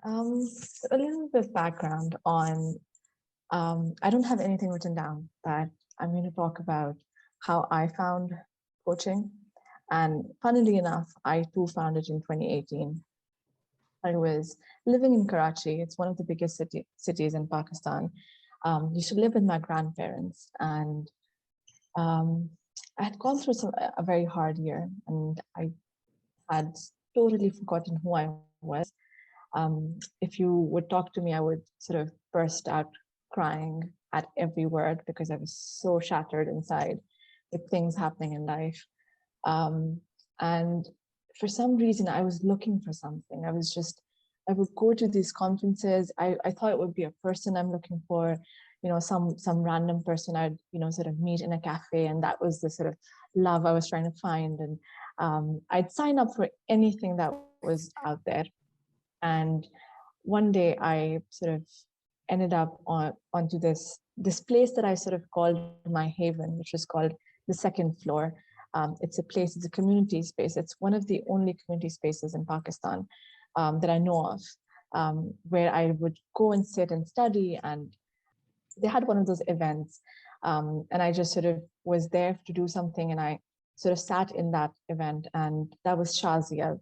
A little bit of background on, I don't have anything written down, but I'm going to talk about how I found coaching. And funnily enough, I too found it in 2018. I was living in Karachi. It's one of the biggest cities in Pakistan. Used to live with my grandparents, and um, I had gone through a very hard year, and I had totally forgotten who I was. If you would talk to me, I would sort of burst out crying at every word because I was so shattered inside with things happening in life. And for some reason, I was looking for something. I would go to these conferences. I thought it would be a person I'm looking for, some random person I'd, sort of meet in a cafe. And that was the sort of love I was trying to find. And I'd sign up for anything that was out there. And one day I sort of ended up onto this place that I sort of called my haven, which was called the second floor. It's a community space. It's one of the only community spaces in Pakistan that I know of, where I would go and sit and study. And they had one of those events. And I just sort of was there to do something. And I sort of sat in that event, and that was Shazia.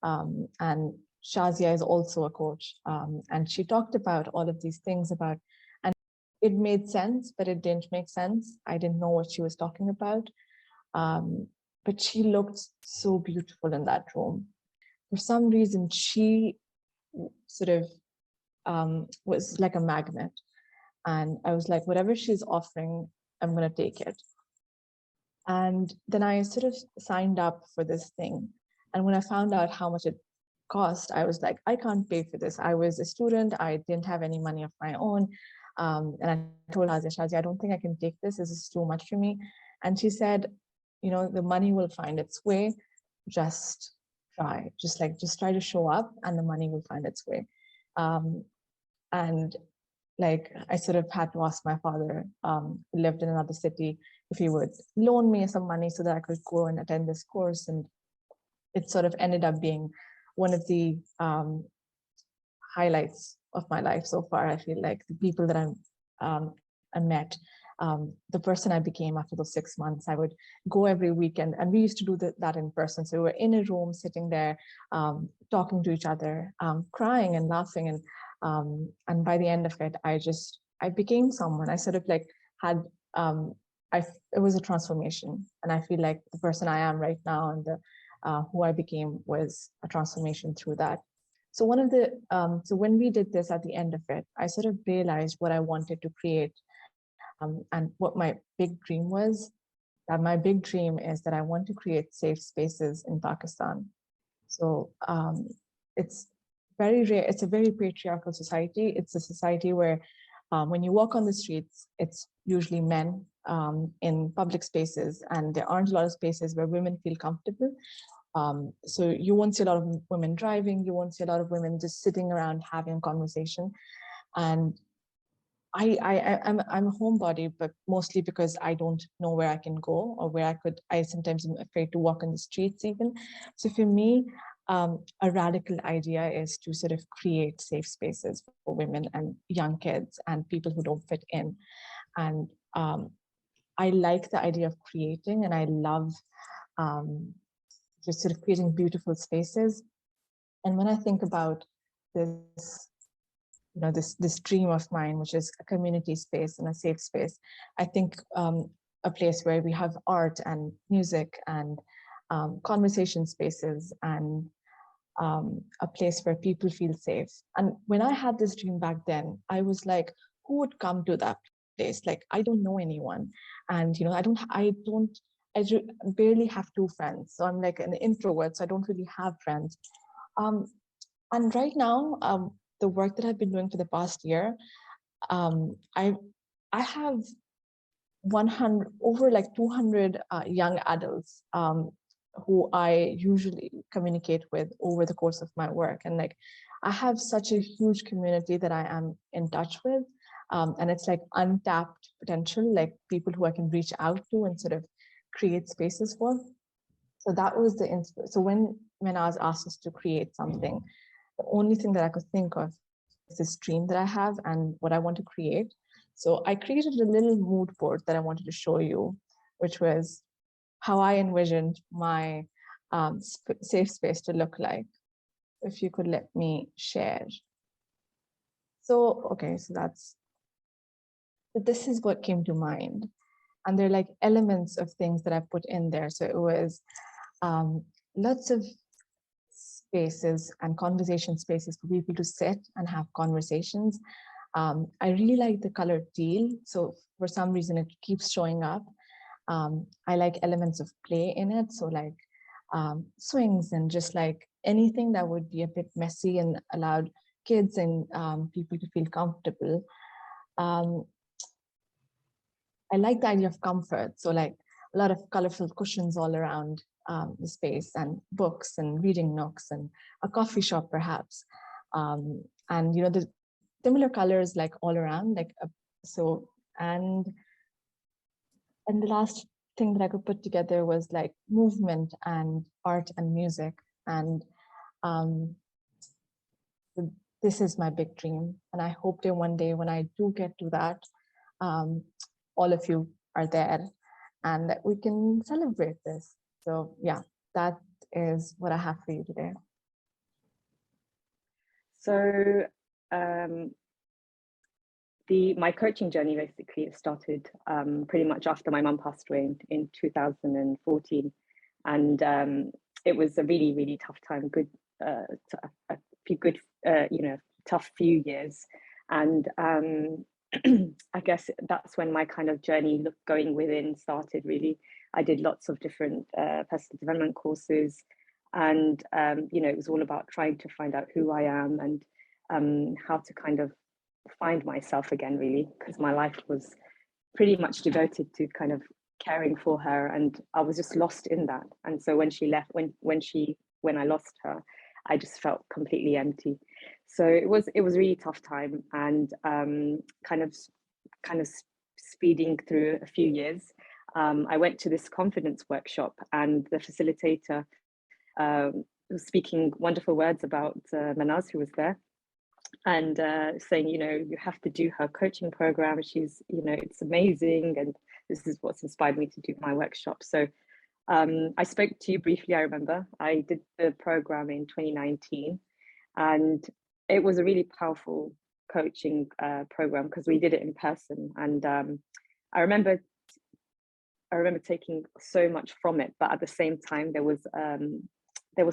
And Shazia is also a coach. And she talked about all of these things and it made sense, but it didn't make sense. I didn't know what she was talking about. But she looked so beautiful in that room. For some reason, she sort of was like a magnet. And I was like, whatever she's offering, I'm going to take it. And then I sort of signed up for this thing. And when I found out how much it cost, I was like, I can't pay for this. I was a student. I didn't have any money of my own. And I told Shazia, I don't think I can take this. This is too much for me. And she said, the money will find its way. Just try. Just try to show up, and the money will find its way. And I sort of had to ask my father, who lived in another city, if he would loan me some money so that I could go and attend this course. And it sort of ended up being one of the highlights of my life so far. I feel like the people that I met, the person I became after those 6 months, I would go every weekend, and we used to do that in person. So we were in a room, sitting there, talking to each other, crying and laughing. And by the end of it, I became someone. I sort of had, it was a transformation. And I feel like the person I am right now and who I became was a transformation through that. So so when we did this at the end of it, I sort of realized what I wanted to create, and what my big dream was. That my big dream is that I want to create safe spaces in Pakistan. So it's very rare. It's a very patriarchal society. It's a society where when you walk on the streets, it's usually men in public spaces, and there aren't a lot of spaces where women feel comfortable. So you won't see a lot of women driving. You won't see a lot of women just sitting around having a conversation. And I'm a homebody, but mostly because I don't know where I can go or where I sometimes am afraid to walk on the streets even. So for me, a radical idea is to sort of create safe spaces for women and young kids and people who don't fit in. And I like the idea of creating, and I love just sort of creating beautiful spaces. And when I think about this, this dream of mine, which is a community space and a safe space, I think a place where we have art and music and conversation spaces and a place where people feel safe. And when I had this dream back then, I was like, who would come to that place? Like, I don't know anyone. And, I barely have 2 friends. So I'm like an introvert, so I don't really have friends. And right now, the work that I've been doing for the past year, I have 100 over 200 young adults who I usually communicate with over the course of my work. And I have such a huge community that I am in touch with. And it's untapped potential, people who I can reach out to and sort of create spaces for. So that was the so when I was asked us to create something, the only thing that I could think of is this dream that I have and what I want to create. So I created a little mood board that I wanted to show you, which was how I envisioned my safe space to look like. If you could let me share. So, okay, so this is what came to mind. And they're like elements of things that I put in there. So it was lots of spaces and conversation spaces for people to sit and have conversations. I really like the color teal. So for some reason, it keeps showing up. I like elements of play in it. So like swings and just like anything that would be a bit messy and allowed kids and people to feel comfortable. I like the idea of comfort. So like a lot of colorful cushions all around the space and books and reading nooks and a coffee shop perhaps. And you know, the similar colors like all around, like and the last thing that I could put together was like movement and art and music. And this is my big dream. And I hope that one day when I do get to that, all of you are there and that we can celebrate this. So yeah, that is what I have for you today. So my coaching journey basically started pretty much after my mum passed away in 2014, and it was a really, really tough time. Tough few years, and I guess that's when my kind of journey going within started. Really, I did lots of different personal development courses, and it was all about trying to find out who I am and how to kind of find myself again, really, because my life was pretty much devoted to kind of caring for her, and I was just lost in that. And so when she left, when I lost her, I just felt completely empty. So it was a really tough time, and kind of speeding through a few years, I went to this confidence workshop, and the facilitator was speaking wonderful words about Manaz, who was there, and saying, you have to do her coaching program. She's, it's amazing, and this is what's inspired me to do my workshop. So I spoke to you briefly. I remember I did the program in 2019, and it was a really powerful coaching program because we did it in person, and I remember taking so much from it, but at the same time there was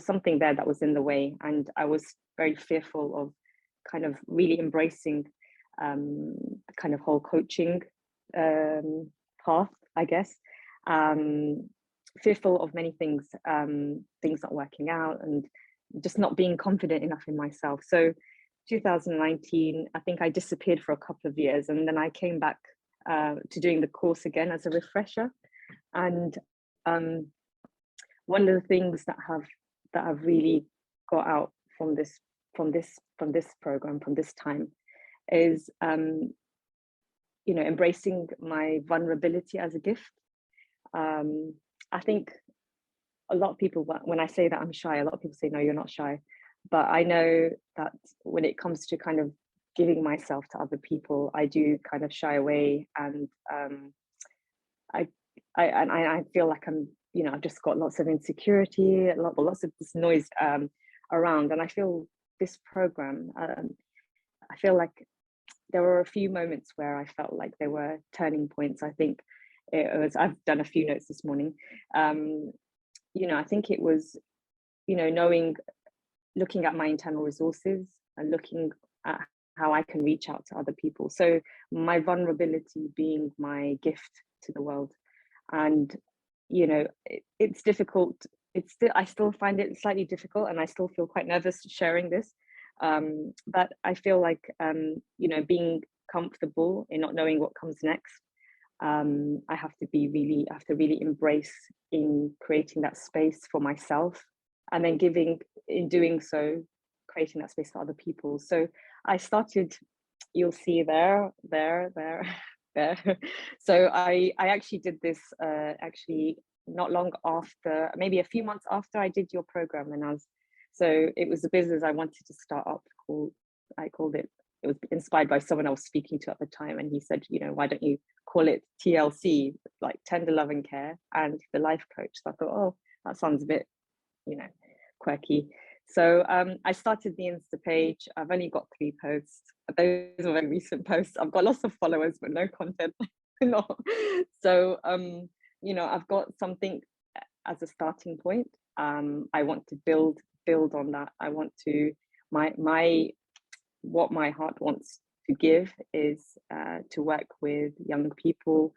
something there that was in the way, and I was very fearful of kind of really embracing kind of whole coaching path, I guess. Fearful of many things, things not working out, and just not being confident enough in myself. So 2019, I think I disappeared for a couple of years, and then I came back to doing the course again as a refresher. And one of the things that have really got out from this program, from this time, is embracing my vulnerability as a gift. I think a lot of people, when I say that I'm shy, a lot of people say, no, you're not shy. But I know that when it comes to kind of giving myself to other people, I do kind of shy away, and I feel like I'm, I've just got lots of insecurity, lots of this noise around. And I feel this program, I feel like there were a few moments where I felt like there were turning points. I think it was, I've done a few notes this morning. I think it was, looking at my internal resources and looking at how I can reach out to other people. So my vulnerability being my gift to the world. And, it's difficult. I still find it slightly difficult, and I still feel quite nervous sharing this. But I feel like, being comfortable in not knowing what comes next, I have to really embrace in creating that space for myself, and then in doing so, creating that space for other people. So I started, you'll see there. So I actually did this actually not long after, maybe a few months after I did your program, and So it was a business I wanted to start up it was inspired by someone I was speaking to at the time. And he said, you know, why don't you call it TLC, like Tender Love and Care and the Life Coach. So I thought, oh, that sounds a bit, you know, quirky. So I started the Insta page. I've only got 3 posts. Those are very recent posts. I've got lots of followers, but no content. No. So, you know, I've got something as a starting point. I want to build on that. I want to, what my heart wants to give is to work with young people,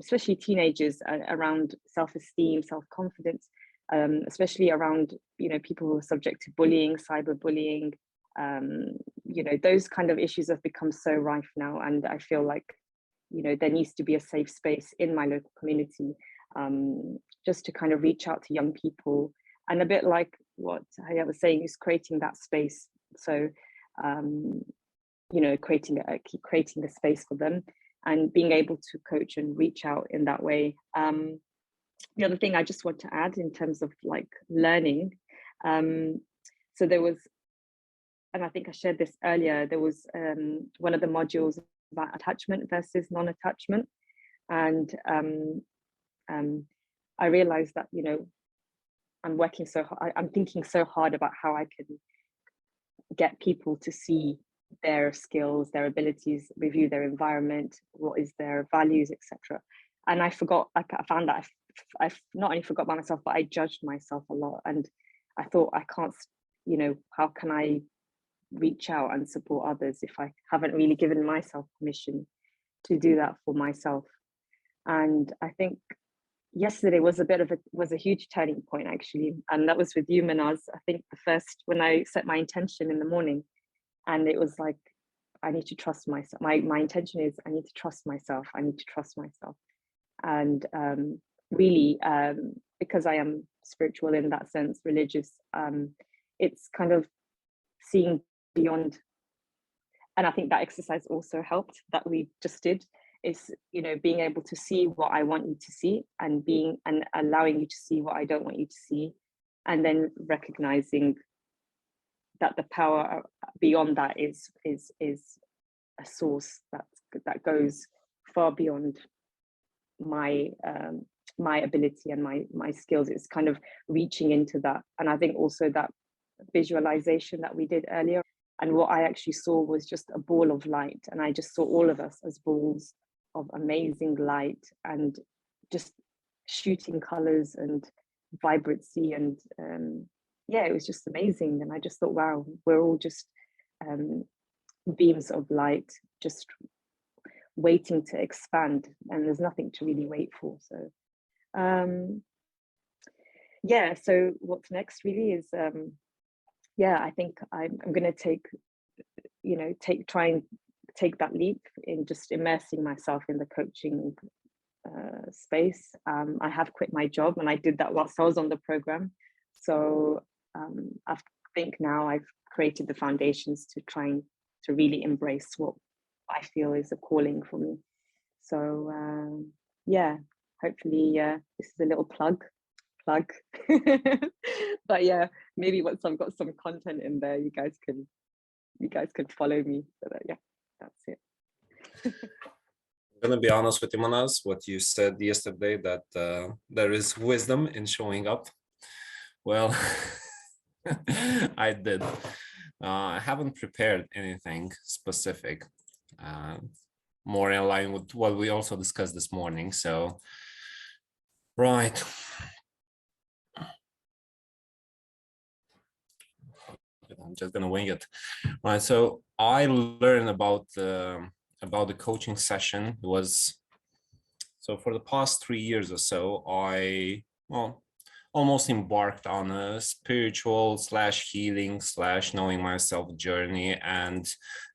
especially teenagers, around self-esteem, self-confidence, especially around, you know, people who are subject to bullying, cyberbullying. You know, those kind of issues have become so rife now, and I feel like, you know, there needs to be a safe space in my local community, just to kind of reach out to young people, and a bit like what I was saying, is creating that space. So you know, keep creating the space for them and being able to coach and reach out in that way. The other thing I just want to add in terms of like learning, so there was, and I think I shared this earlier, there was one of the modules about attachment versus non-attachment. And I realized that, you know, I'm thinking so hard about how I can get people to see their skills, their abilities, review their environment, what is their values, etc. And I found that I've not only forgot about myself, but I judged myself a lot. And I thought, I can't, you know, how can I reach out and support others if I haven't really given myself permission to do that for myself? And I think yesterday was a huge turning point, actually, and that was with you, Manaz. I think when I set my intention in the morning, and it was like, I need to trust myself. My intention is, I need to trust myself. I need to trust myself. And really, because I am spiritual in that sense, religious, it's kind of seeing beyond. And I think that exercise also helped, that we just did, is, you know, being able to see what I want you to see, and allowing you to see what I don't want you to see, and then recognizing that the power beyond that is a source that goes far beyond my ability and my skills. It's kind of reaching into that. And I think also that visualization that we did earlier, and what I actually saw was just a ball of light, and I just saw all of us as balls of amazing light, and just shooting colors and vibrancy, and yeah, it was just amazing. And I just thought, wow, we're all just beams of light, just waiting to expand, and there's nothing to really wait for. So yeah, so what's next really is yeah, I think I'm going to try and take that leap in just immersing myself in the coaching space. I have quit my job, and I did that whilst I was on the program. So I think now I've created the foundations to to really embrace what I feel is a calling for me. So yeah, hopefully this is a little plug. But yeah, maybe once I've got some content in there, you guys can follow me. So that, yeah, that's it. I'm gonna be honest with you, Manaz, what you said yesterday, that there is wisdom in showing up. Well, I did. I haven't prepared anything specific, more in line with what we also discussed this morning. So, right. I'm just gonna wing it. Right. So I learned about the coaching session. It was, so for the past 3 years or so, I almost embarked on a spiritual / healing / knowing myself journey. And,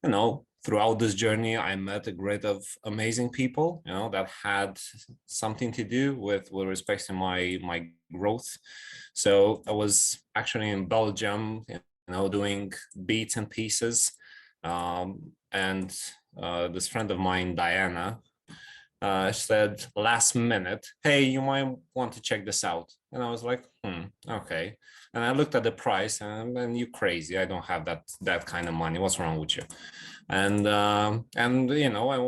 you know, throughout this journey, I met a great of amazing people, you know, that had something to do with respect to my growth. So I was actually in Belgium, you know, doing bits and pieces. And this friend of mine, Diana, said last minute, hey, you might want to check this out. And I was like, okay. And I looked at the price, and you crazy, I don't have that kind of money, what's wrong with you? And you know, I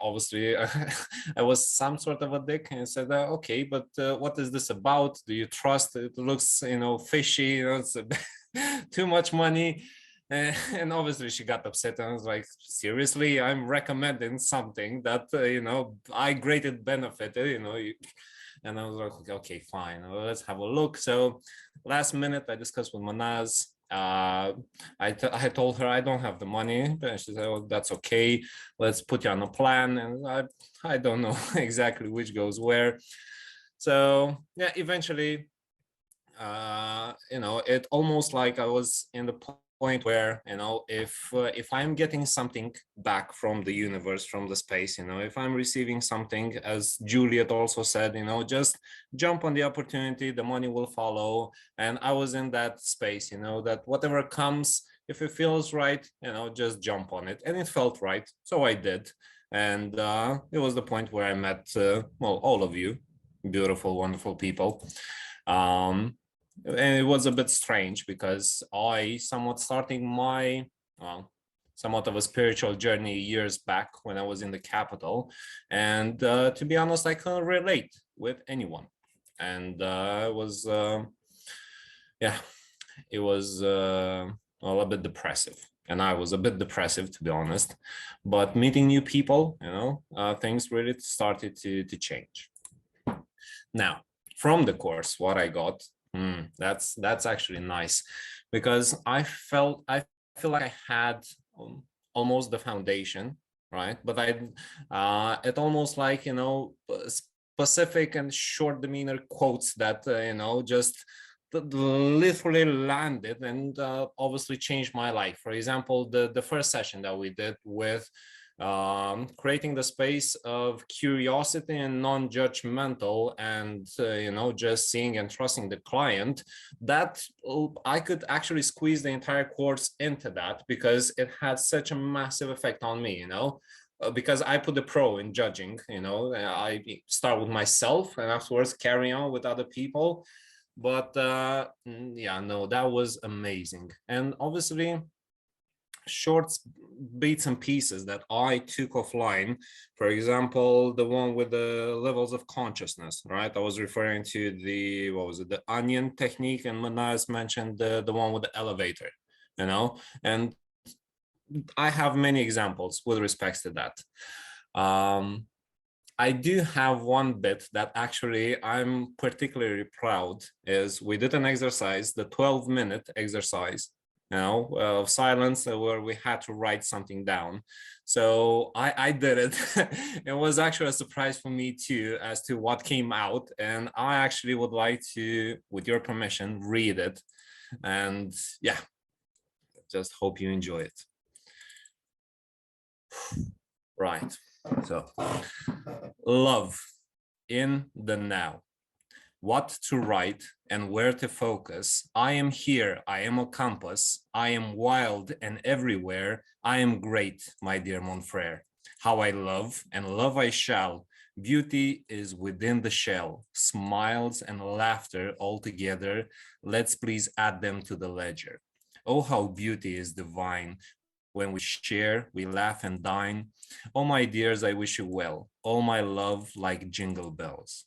obviously I was some sort of a dick and said, okay, but what is this about? Do you trust? It looks, you know, fishy, you know, it's too much money. And obviously she got upset, and I was like, seriously, I'm recommending something that you know, I greatly benefited, you know. And I was like, okay, fine, well, let's have a look. So last minute I discussed with Manaz. I told her I don't have the money, and she said, oh, that's okay, let's put you on a plan. And I don't know exactly which goes where. So yeah, eventually you know, it almost like I was in the point where, you know, if I'm getting something back from the universe, from the space, you know, if I'm receiving something, as Juliet also said, you know, just jump on the opportunity, the money will follow. And I was in that space, you know, that whatever comes, if it feels right, you know, just jump on it. And it felt right, so I did. And it was the point where I met well, all of you beautiful, wonderful people. And it was a bit strange because I somewhat starting my, well, somewhat of a spiritual journey years back when I was in the capital. And to be honest, I couldn't relate with anyone. And it was, yeah, it was well, a bit depressive. And I was a bit depressive, to be honest. But meeting new people, you know, things really started to change. Now, from the course, what I got, that's actually nice, because I feel like I had almost the foundation, right? But it almost like, you know, specific and short demeanor quotes that you know, just literally landed and obviously changed my life. For example, the first session that we did with creating the space of curiosity and non-judgmental, and you know, just seeing and trusting the client, that I could actually squeeze the entire course into that, because it had such a massive effect on me, you know. Because I put the pro in judging, you know, I start with myself and afterwards carry on with other people. But yeah, no, that was amazing. And obviously short bits and pieces that I took offline. For example, the one with the levels of consciousness, right? I was referring to the, what was it, the onion technique, and Manaz mentioned the one with the elevator, you know, and I have many examples with respects to that. I do have one bit that actually I'm particularly proud, is we did an exercise, the 12-minute exercise, you know, of silence, where we had to write something down. So I did it. It was actually a surprise for me too, as to what came out. And I actually would like to, with your permission, read it. And yeah, just hope you enjoy it. Right. So, love in the now. What to write and where to focus. I am here, I am a compass. I am wild and everywhere. I am great, my dear Monfrere. How I love and love I shall. Beauty is within the shell. Smiles and laughter all together. Let's please add them to the ledger. Oh, how beauty is divine. When we share, we laugh and dine. Oh, my dears, I wish you well. Oh, my love, like jingle bells.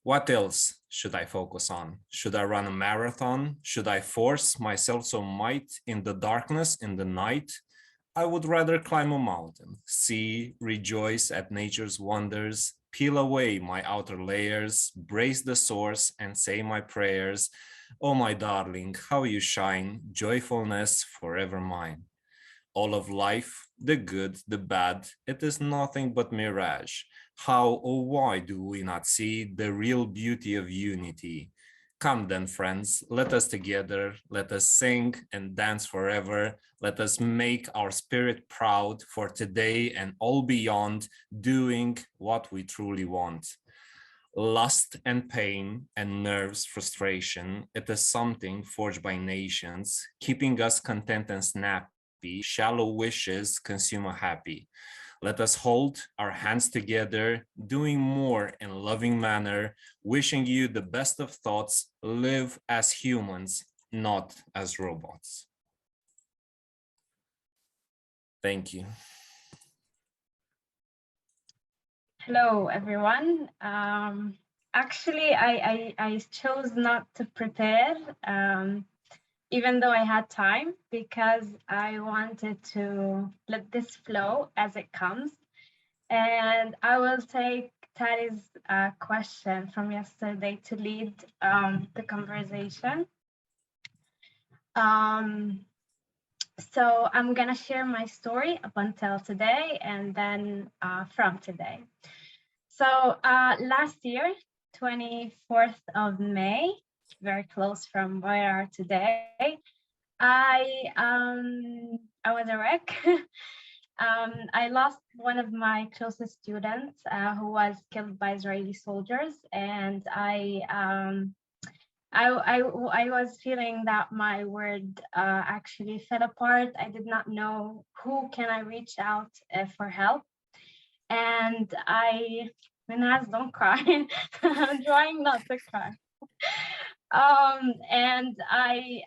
What else should I focus on? Should I run a marathon? Should I force myself so might in the darkness, in the night? I would rather climb a mountain, see, rejoice at nature's wonders, peel away my outer layers, brace the source and say my prayers. Oh, my darling, how you shine, joyfulness forever mine. All of life, the good, the bad, it is nothing but mirage. How or why do we not see the real beauty of unity? Come then, friends, let us together, let us sing and dance forever. Let us make our spirit proud for today and all beyond, doing what we truly want. Lust and pain and nerves frustration, it is something forged by nations, keeping us content and snappy. Shallow wishes consume a happy. Let us hold our hands together, doing more in a loving manner, wishing you the best of thoughts, live as humans, not as robots. Thank you. Hello, everyone. Actually, I chose not to prepare, even though I had time, because I wanted to let this flow as it comes. And I will take Tari's question from yesterday to lead the conversation. So I'm gonna share my story up until today and then from today. So last year, 24th of May, very close from where we are today, I was a wreck. I lost one of my closest students who was killed by Israeli soldiers, and I was feeling that my world actually fell apart. I did not know who can I reach out for help. And Minaz, don't cry. I'm trying not to cry. And I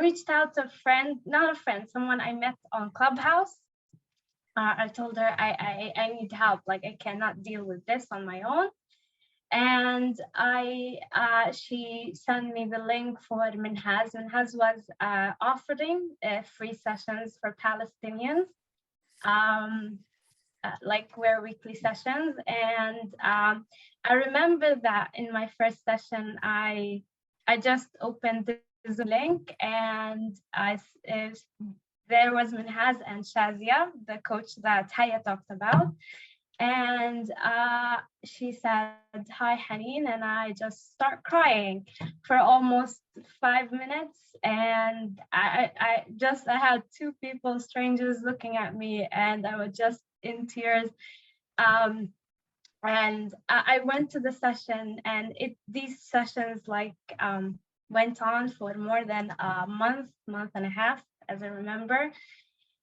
reached out to a friend, not a friend, someone I met on Clubhouse. I told her I need help, like I cannot deal with this on my own. And she sent me the link for Minhaz. Minhaz was offering free sessions for Palestinians. Like we're weekly sessions, and I remember that in my first session I just opened this link, and there was Minhaz and Shazia, the coach that Haya talked about, and she said, "Hi Haneen," and I just start crying for almost 5 minutes, and I had two people, strangers, looking at me, and I was just in tears. And I went to the session, and these sessions went on for more than a month and a half, as I remember.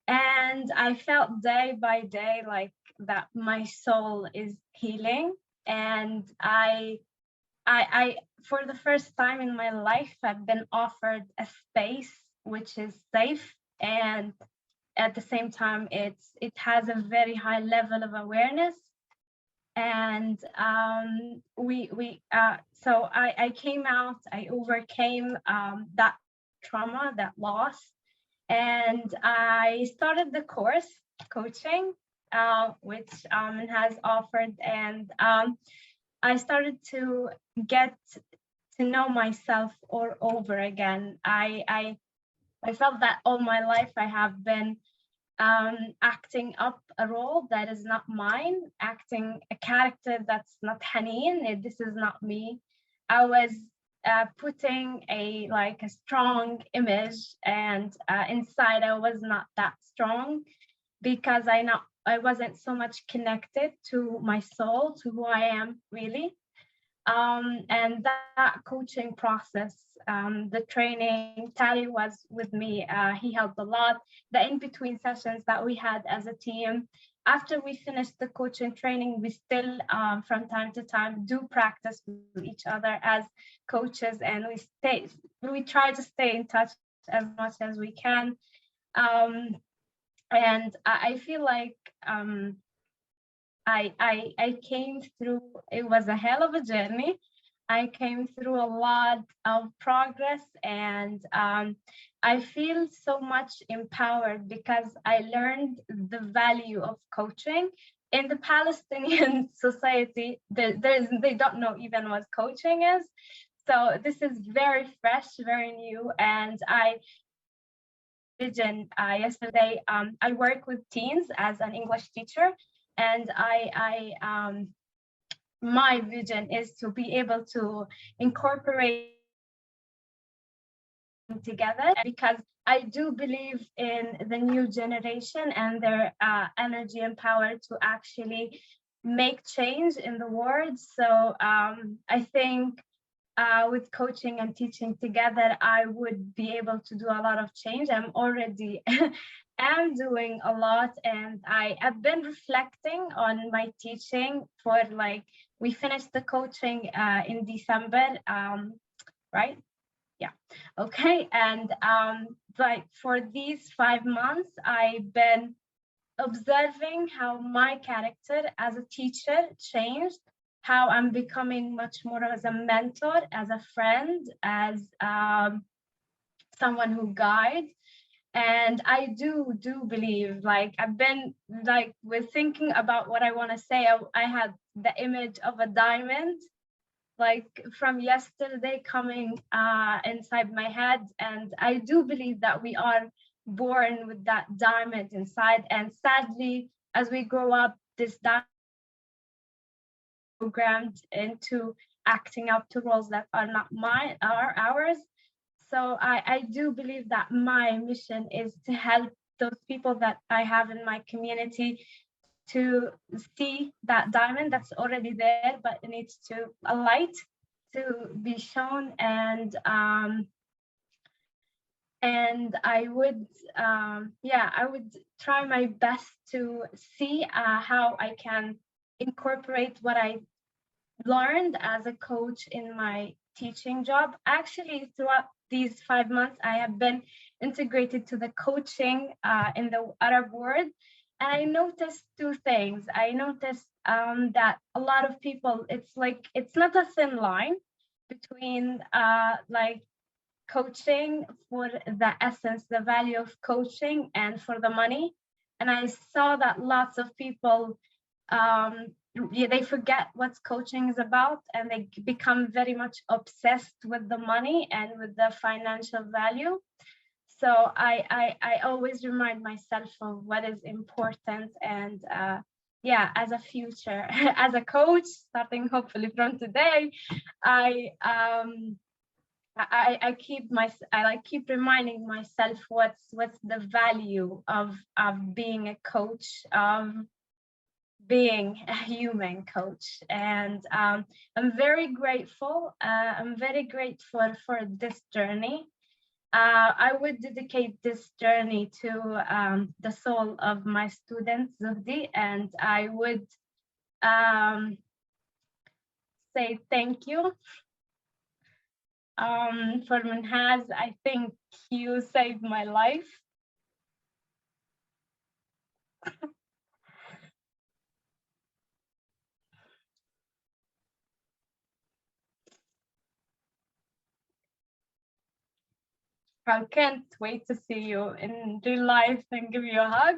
And I felt day by day like that my soul is healing. And I for the first time in my life, I've been offered a space which is safe, and at the same time, it has a very high level of awareness. And so I came out, I overcame that trauma, that loss, and I started the course coaching, which has offered, and I started to get to know myself all over again. I felt that all my life I have been acting up a role that is not mine, acting a character that's not Haneen. This is not me. I was putting a strong image, and inside I was not that strong, because I wasn't so much connected to my soul, to who I am really. And that coaching process, the training, Tali was with me, he helped a lot. The in-between sessions that we had as a team, after we finished the coaching training, we still from time to time do practice with each other as coaches, and we try to stay in touch as much as we can. And I feel like I came through, it was a hell of a journey. I came through a lot of progress, and I feel so much empowered because I learned the value of coaching. In the Palestinian society, they don't know even what coaching is. So this is very fresh, very new, and yesterday, I work with teens as an English teacher, and my vision is to be able to incorporate together, because I do believe in the new generation and their energy and power to actually make change in the world. So I think with coaching and teaching together, I would be able to do a lot of change. I'm already am doing a lot, and I have been reflecting on my teaching for like, we finished the coaching in December, right? Yeah, okay. And but for these 5 months, I've been observing how my character as a teacher changed, how I'm becoming much more as a mentor, as a friend, as someone who guides. And I do believe, like, I've been like, with thinking about what I want to say, I had the image of a diamond, like from yesterday, coming inside my head. And I do believe that we are born with that diamond inside, and sadly, as we grow up, this diamond programmed into acting up to roles that are not mine, are ours. So I do believe that my mission is to help those people that I have in my community to see that diamond that's already there, but it needs to a light to be shown. And I would I would try my best to see how I can incorporate what I learned as a coach in my teaching job. Actually, throughout these 5 months, I have been integrated to the coaching in the Arab world. And I noticed two things. I noticed that a lot of people, it's not a thin line between like coaching for the essence, the value of coaching, and for the money. And I saw that lots of people, they forget what coaching is about, and they become very much obsessed with the money and with the financial value. So I always remind myself of what is important. And as a future, as a coach, starting hopefully from today, I keep reminding myself what's the value of being a coach, being a human coach. And I'm very grateful. I'm very grateful for this journey. I would dedicate this journey to the soul of my student Zuhdi, and I would say thank you for Minhaz. I think you saved my life. I can't wait to see you in real life and give you a hug.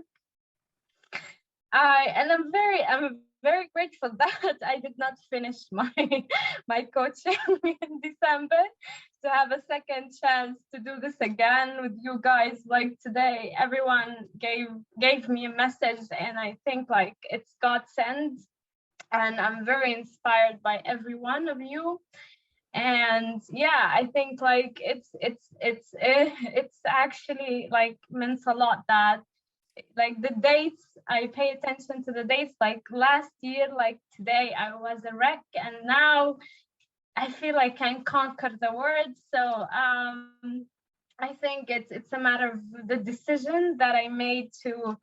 I'm very grateful that I did not finish my coaching in December, to have a second chance to do this again with you guys. Like today, everyone gave me a message, and I think like it's God sent, and I'm very inspired by every one of you. And yeah, I think like it's actually like means a lot that like the dates, I pay attention to the dates. Like last year, like today, I was a wreck, and now I feel I can conquer the world. So I think it's a matter of the decision that I made to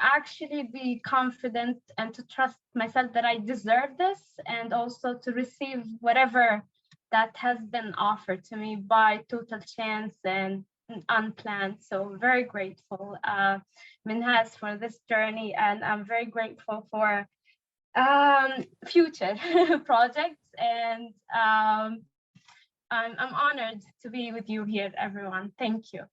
actually be confident and to trust myself that I deserve this, and also to receive whatever that has been offered to me by total chance and unplanned. So very grateful, Minhaz, for this journey, and I'm very grateful for future projects. And I'm honored to be with you here, everyone. Thank you.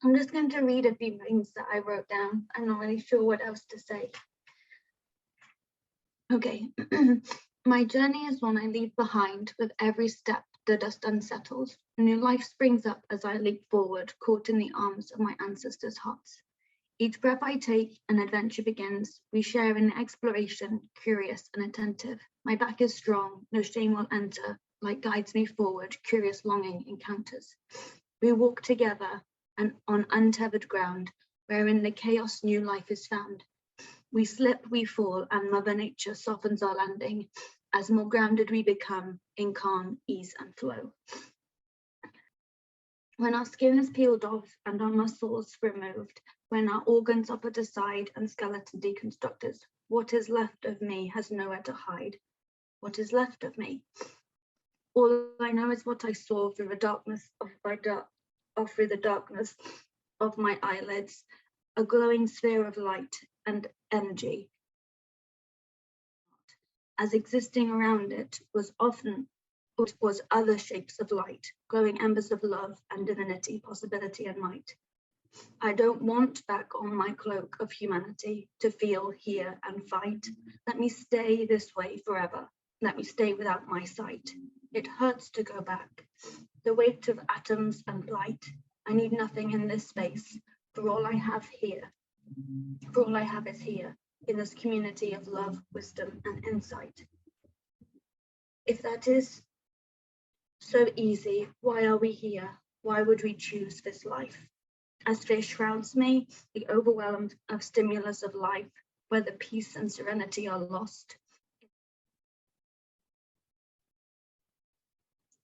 I'm just going to read a few things that I wrote down. I'm not really sure what else to say. Okay. My journey is one I leave behind. With every step, the dust unsettles. New life springs up as I leap forward, caught in the arms of my ancestors' hearts. Each breath I take, an adventure begins. We share in exploration, curious and attentive. My back is strong, no shame will enter. Light guides me forward, curious longing encounters. We walk together and on untethered ground, wherein the chaos new life is found. We slip, we fall, and Mother Nature softens our landing. As more grounded we become in calm, ease and flow. When our skin is peeled off and our muscles removed, when our organs are put aside and skeleton deconstructed, what is left of me has nowhere to hide. What is left of me? All I know is what I saw through the darkness of my eyelids, a glowing sphere of light and energy. As existing around it was other shapes of light, glowing embers of love and divinity, possibility and might. I don't want back on my cloak of humanity to feel, hear and fight. Let me stay this way forever. Let me stay without my sight. It hurts to go back. The weight of atoms and blight. I need nothing in this space. For all I have here. For all I have is here, in this community of love, wisdom and insight. If that is so easy, why are we here? Why would we choose this life? As fear shrouds me, the overwhelm of stimulus of life, where the peace and serenity are lost.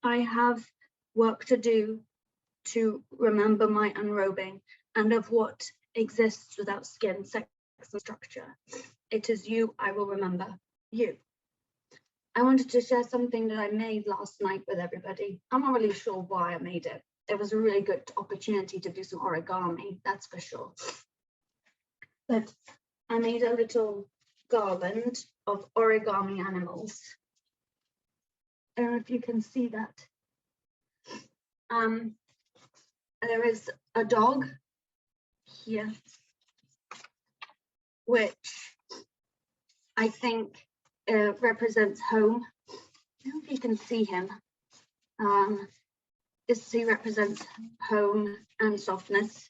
I have work to do to remember my unrobing and of what exists without skin, sex and structure. It is you I will remember, you. I wanted to share something that I made last night with everybody. I'm not really sure why I made it. It was a really good opportunity to do some origami, that's for sure. But I made a little garland of origami animals. I don't know if you can see that. There is a dog here, which I think represents home. I don't know if you can see him. He represents home and softness.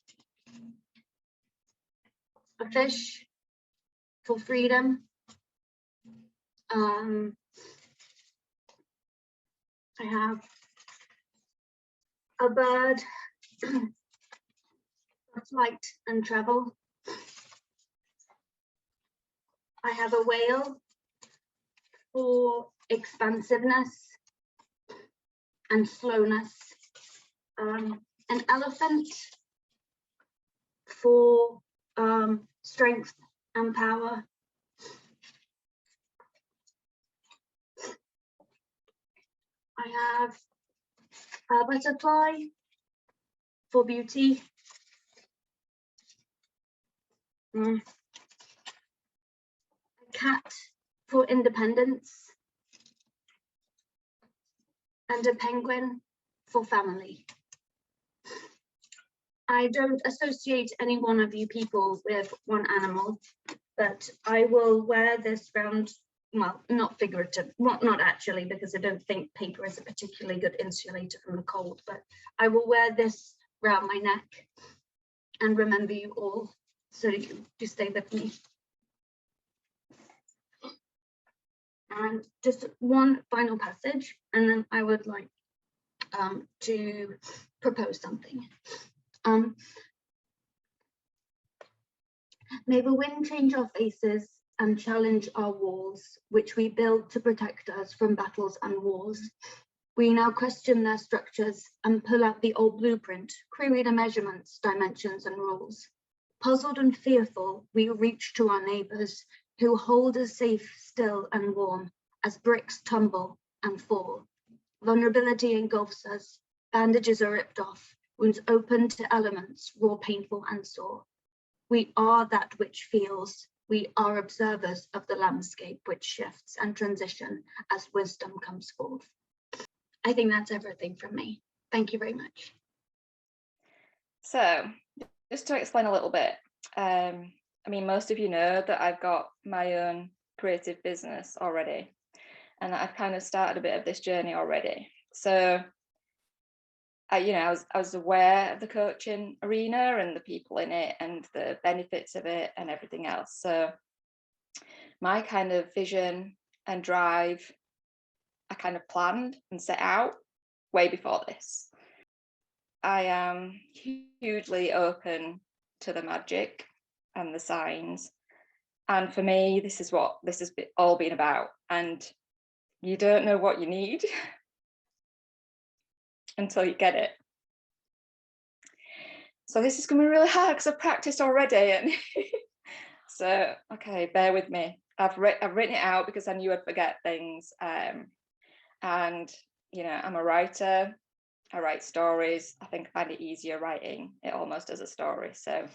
A fish for freedom. I have a bird for flight and travel. I have a whale for expansiveness and slowness. An elephant for strength and power. I have a butterfly for beauty. A cat for independence. And a penguin for family. I don't associate any one of you people with one animal, but I will wear this round, well, not figurative, not actually, because I don't think paper is a particularly good insulator from the cold, but I will wear this round my neck and remember you all, so you stay with me. And just one final passage, and then I would like to propose something. May the wind change our faces and challenge our walls, which we build to protect us from battles and wars. We now question their structures and pull out the old blueprint, query the measurements, dimensions and rules. Puzzled and fearful, we reach to our neighbors who hold us safe, still and warm as bricks tumble and fall. Vulnerability engulfs us, bandages are ripped off, wounds open to elements, raw, painful and sore. We are that which feels, we are observers of the landscape which shifts and transition as wisdom comes forth. I think that's everything from me. Thank you very much. So, just to explain a little bit, I mean, most of you know that I've got my own creative business already, and I've kind of started a bit of this journey already. So I was aware of the coaching arena and the people in it and the benefits of it and everything else. So my kind of vision and drive, I kind of planned and set out way before this. I am hugely open to the magic and the signs. And for me, this is what this has all been about. And you don't know what you need until you get it. So this is going to be really hard because I've practiced already. And so, okay, bear with me. I've written it out because I knew I'd forget things. And, you know, I'm a writer. I write stories. I think I find it easier writing it almost as a story. So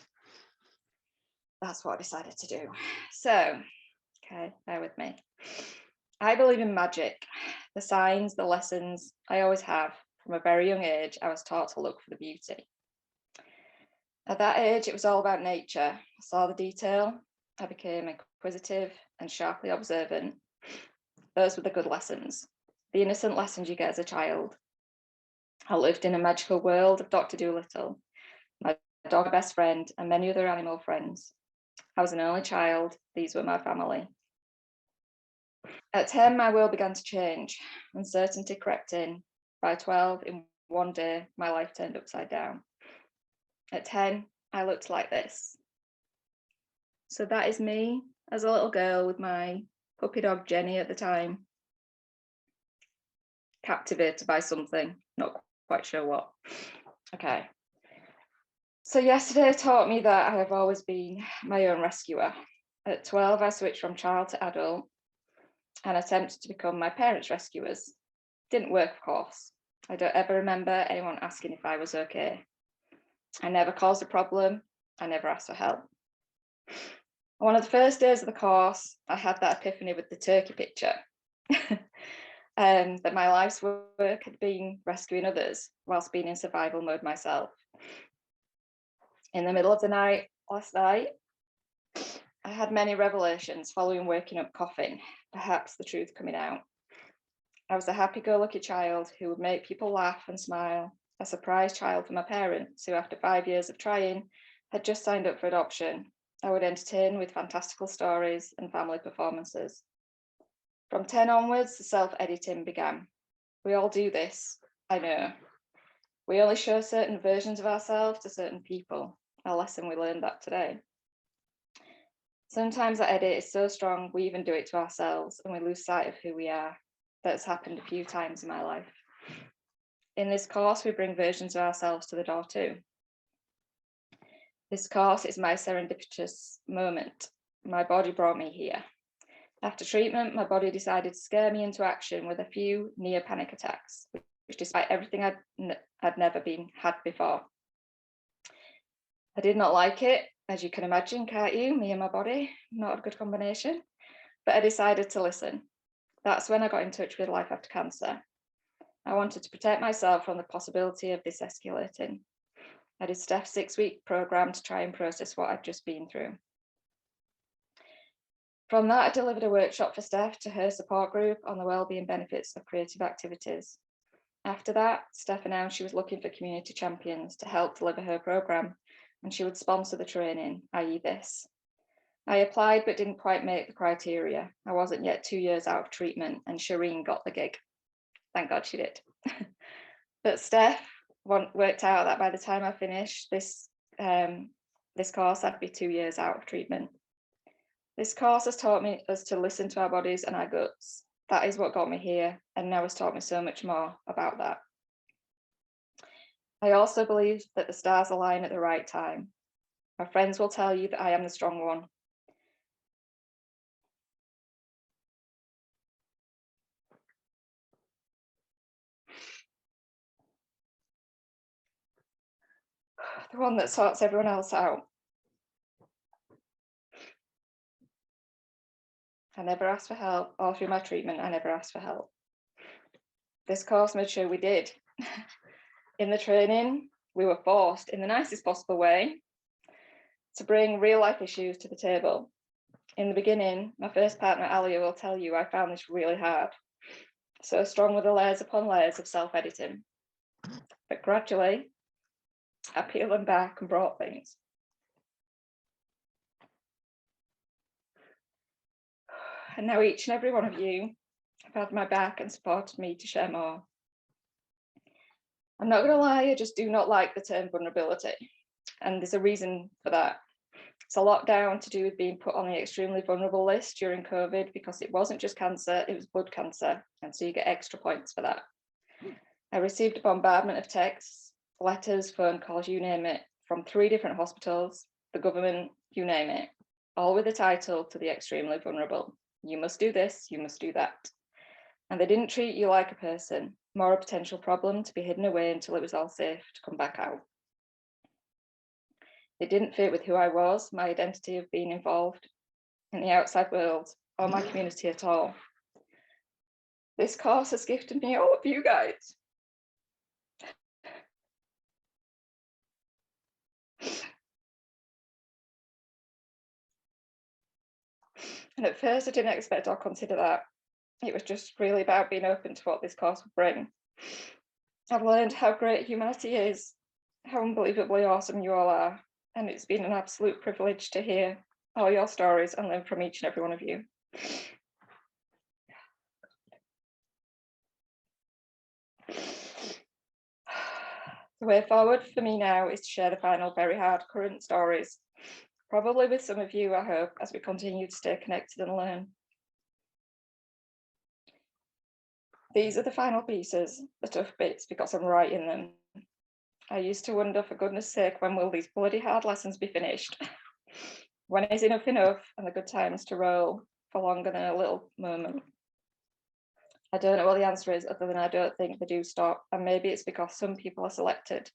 that's what I decided to do. So, okay, bear with me. I believe in magic. The signs, the lessons I always have. From a very young age, I was taught to look for the beauty. At that age, it was all about nature. I saw the detail. I became inquisitive and sharply observant. Those were the good lessons, the innocent lessons you get as a child. I lived in a magical world of Dr. Dolittle, my dog best friend, and many other animal friends. I was an only child. These were my family. At 10, my world began to change. Uncertainty crept in. By 12, in one day, my life turned upside down. At 10, I looked like this. So that is me as a little girl with my puppy dog Jenny at the time, captivated by something, not quite sure what. Okay. So yesterday taught me that I have always been my own rescuer. At 12, I switched from child to adult and attempted to become my parents' rescuers. Didn't work, of course. I don't ever remember anyone asking if I was okay. I never caused a problem. I never asked for help. On one of the first days of the course, I had that epiphany with the turkey picture. That my life's work had been rescuing others whilst being in survival mode myself. In the middle of the night, last night, I had many revelations following waking up coughing, perhaps the truth coming out. I was a happy-go-lucky child who would make people laugh and smile, a surprise child for my parents who, after 5 years of trying, had just signed up for adoption. I would entertain with fantastical stories and family performances. From 10 onwards, the self-editing began. We all do this, I know. We only show certain versions of ourselves to certain people. A lesson we learned that today. Sometimes that edit is so strong, we even do it to ourselves and we lose sight of who we are. That's happened a few times in my life. In this course, we bring versions of ourselves to the door too. This course is my serendipitous moment. My body brought me here. After treatment, my body decided to scare me into action with a few near panic attacks, which despite everything I'd never had before. I did not like it, as you can imagine, can't you? Me and my body, not a good combination, but I decided to listen. That's when I got in touch with Life After Cancer. I wanted to protect myself from the possibility of this escalating. I did Steph's 6-week program to try and process what I'd just been through. From that, I delivered a workshop for Steph to her support group on the wellbeing benefits of creative activities. After that, Steph announced she was looking for community champions to help deliver her program, and she would sponsor the training, i.e. this. I applied but didn't quite make the criteria. I wasn't yet 2 years out of treatment, and Shireen got the gig. Thank God she did. But Steph worked out that by the time I finished this course, I'd be 2 years out of treatment. This course has taught us to listen to our bodies and our guts. That is what got me here, and now has taught me so much more about that. I also believe that the stars align at the right time. My friends will tell you that I am the strong one. The one that sorts everyone else out. I never asked for help. All through my treatment, I never asked for help. This course made sure we did. In the training, we were forced, in the nicest possible way, to bring real life issues to the table. In the beginning, my first partner, Aalia, will tell you I found this really hard. So strong with the layers upon layers of self-editing. but gradually I peeled them back and brought things. And now each and every one of you have had my back and supported me to share more. I'm not going to lie, I just do not like the term vulnerability. And there's a reason for that. It's a lot down to do with being put on the extremely vulnerable list during COVID, because it wasn't just cancer, it was blood cancer. And so you get extra points for that. I received a bombardment of texts, letters, phone calls, you name it, from 3 different hospitals, the government, you name it, all with a title to the extremely vulnerable. You must do this, you must do that. And they didn't treat you like a person, more a potential problem to be hidden away until it was all safe to come back out. It didn't fit with who I was, my identity of being involved in the outside world or my community at all. This course has gifted me all of you guys. And at first I didn't expect or consider that. It was just really about being open to what this course would bring. I've learned how great humanity is, how unbelievably awesome you all are, and it's been an absolute privilege to hear all your stories and learn from each and every one of you. The way forward for me now is to share the final very hard current stories, probably with some of you, I hope, as we continue to stay connected and learn. These are the final pieces, the tough bits, because I'm writing them. I used to wonder, for goodness sake, when will these bloody hard lessons be finished? When is enough enough and the good times to roll for longer than a little moment? I don't know what the answer is, other than I don't think they do stop. And maybe it's because some people are selected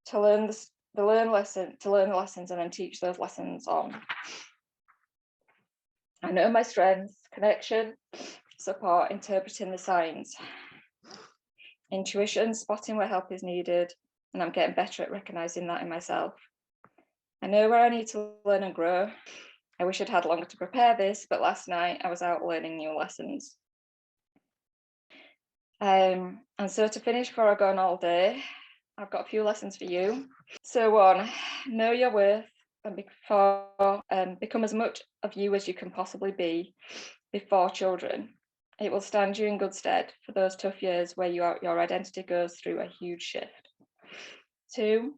to learn the lessons and then teach those lessons on. I know my strengths: connection, support, interpreting the signs, intuition, spotting where help is needed, and I'm getting better at recognizing that in myself. I know where I need to learn and grow. I wish I'd had longer to prepare this, but last night I was out learning new lessons. And so to finish before I go on all day, I've got a few lessons for you. So 1, know your worth and become as much of you as you can possibly be before children. It will stand you in good stead for those tough years where your identity goes through a huge shift. 2,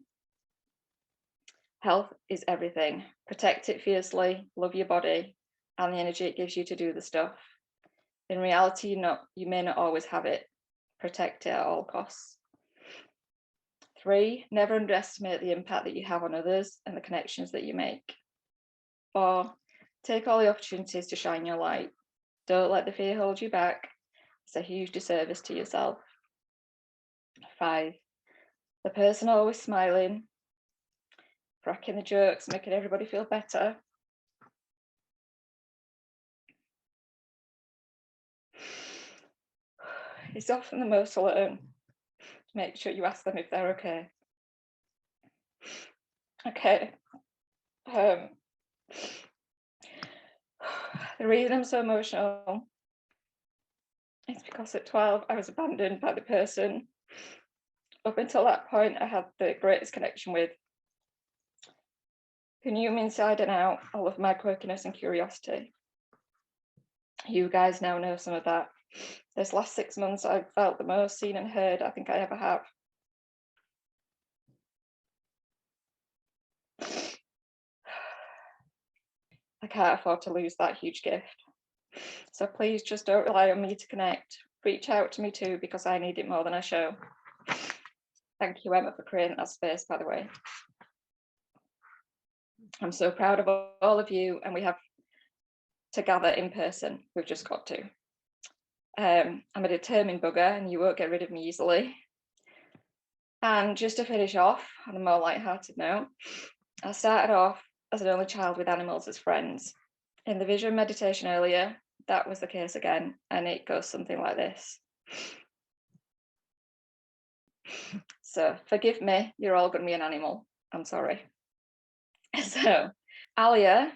health is everything. Protect it fiercely, love your body and the energy it gives you to do the stuff. In reality, you may not always have it. Protect it at all costs. 3, never underestimate the impact that you have on others and the connections that you make. 4, take all the opportunities to shine your light. Don't let the fear hold you back. It's a huge disservice to yourself. 5, the person always smiling, cracking the jokes, making everybody feel better. It's often the most alone. Make sure you ask them if they're okay. Okay. The reason I'm so emotional is because at 12 I was abandoned by the person up until that point I had the greatest connection with, who knew me inside and out, all of my quirkiness and curiosity. You guys now know some of that. This last 6 months I've felt the most seen and heard I think I ever have. I can't afford to lose that huge gift. So please just don't rely on me to connect. Reach out to me too, because I need it more than I show. Thank you, Emma, for creating that space, by the way. I'm so proud of all of you, and we have to gather in person. We've just got to. I'm a determined bugger and you won't get rid of me easily. And just to finish off on a more light-hearted note, I started off as an only child with animals as friends. In the vision meditation earlier, that was the case again, and it goes something like this. So forgive me, you're all going to be an animal. I'm sorry. So Aalia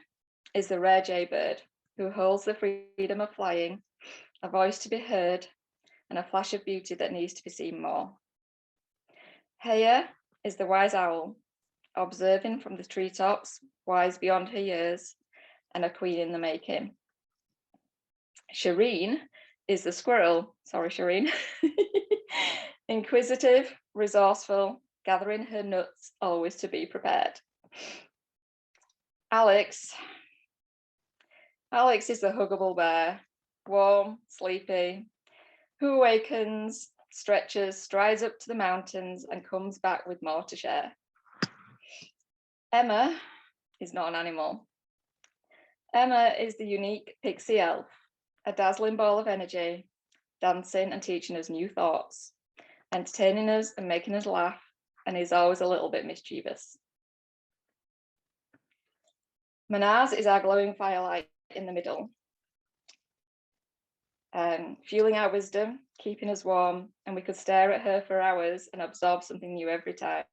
is the rare jaybird who holds the freedom of flying, a voice to be heard, and a flash of beauty that needs to be seen more. Haya is the wise owl, observing from the treetops, wise beyond her years, and a queen in the making. Shireen is the squirrel, sorry Shireen, inquisitive, resourceful, gathering her nuts, always to be prepared. Alex is the huggable bear, warm, sleepy, who awakens, stretches, strides up to the mountains, and comes back with more to share. Emma is not an animal. Emma is the unique pixie elf, a dazzling ball of energy, dancing and teaching us new thoughts, entertaining us and making us laugh, and is always a little bit mischievous. Manaz is our glowing firelight in the middle, fueling our wisdom, keeping us warm, and we could stare at her for hours and absorb something new every time.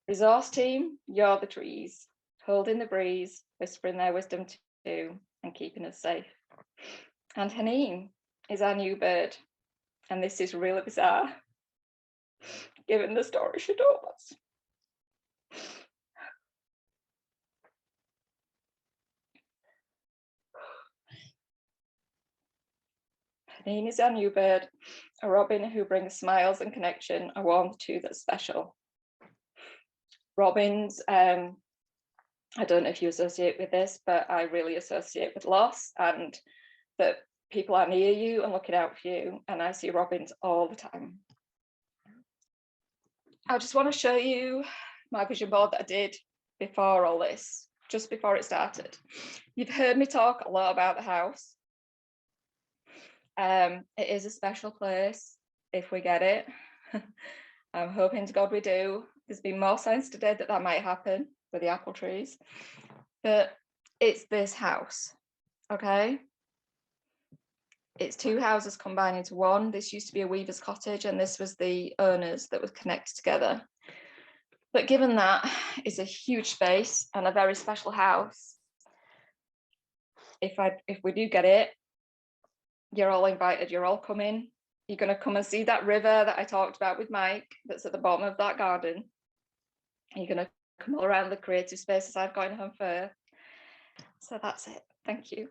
Resource team, you're the trees, holding the breeze, whispering their wisdom too, and keeping us safe. And Haneen is our new bird, and this is really bizarre, given the story she told us. Haneen is our new bird, a robin who brings smiles and connection, a warmth too that's special. Robins, I don't know if you associate with this, but I really associate with loss and that people are near you and looking out for you. And I see robins all the time. I just want to show you my vision board that I did before all this, just before it started. You've heard me talk a lot about the house. It is a special place if we get it. I'm hoping to God we do. There's been more signs today that might happen with the apple trees, but it's this house, okay? It's two houses combined into one. This used to be a weaver's cottage, and this was the owners that was connected together. But given that it's a huge space and a very special house, if we do get it, you're all invited, you're all coming. You're going to come and see that river that I talked about with Mike that's at the bottom of that garden. You're going to come all around the creative spaces I've got in Home Fair. So that's it. Thank you.